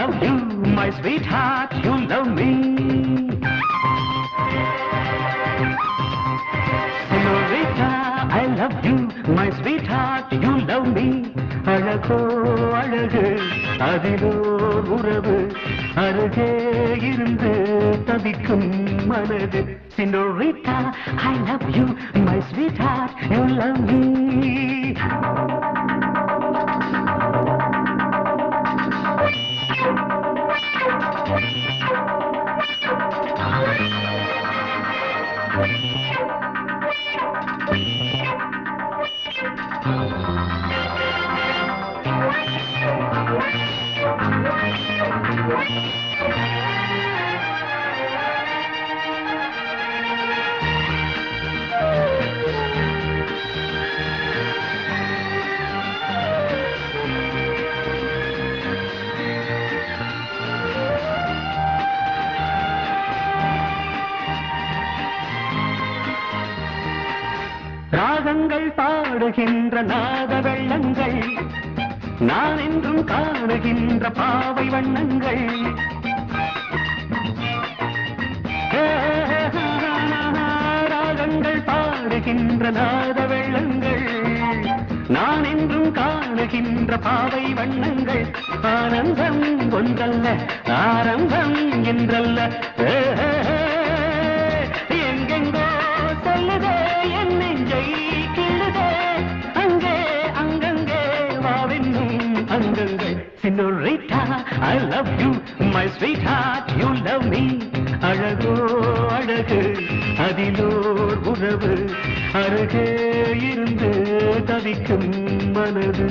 love you, my sweetheart, you love me. Senorita, I love you, my sweetheart, you love me. அழகோ அழகு அதிலோர் உறவு அருகே இருந்து தவிக்கும் மனது. Senorita, I love you, my sweetheart, you love me. ராகங்கள் பாடுகின்ற நாத வெள்ளங்கள் நான் என்றும் காணுகின்ற பாவை வண்ணங்கள். ராகங்கள் பாடுகின்ற நாத வெள்ளங்கள் நான் என்றும் காணுகின்ற பாவை வண்ணங்கள். ஆனந்தம் ஒன்றல்ல ஆரம்பம் என்றல்ல எங்கெங்கோ சொல்லுதே என் நெஞ்சை கிள்ளுதே அங்கே அங்கங்கே வாவென்னும் அங்கங்கள். Senorita, I love you, my sweetheart, you love me. அழகோ அழகு அதிலோர் உறவு அருகே இருந்து தவிக்கும் மனது.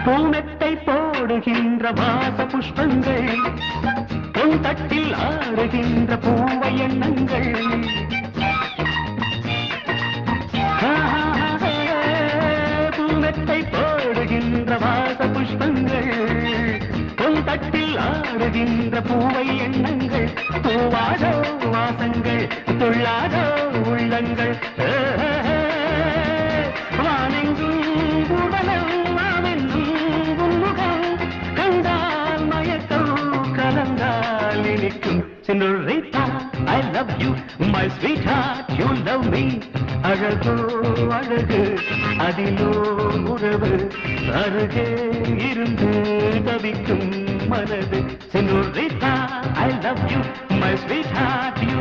பூமெத்தை போடுகின்ற வாச புஷ்பங்கள் பொன் தட்டில் ஆடுகின்ற பூவை எண்ணங்கள். பூமெத்தை போடுகின்ற வாச புஷ்பங்கள் பொன் தட்டில் ஆடுகின்ற பூவை எண்ணங்கள். பூவாதோ வாசங்கள் துள்ளாதோ உள்ளங்கள். வானெங்கும் உடலம் Senorita, I love you, my sweetheart, you love me. அழகோ அழகு அதிலோ உறவு அருகே இருந்து தவிக்கும் மனது. Senorita, I love you, my sweetheart, you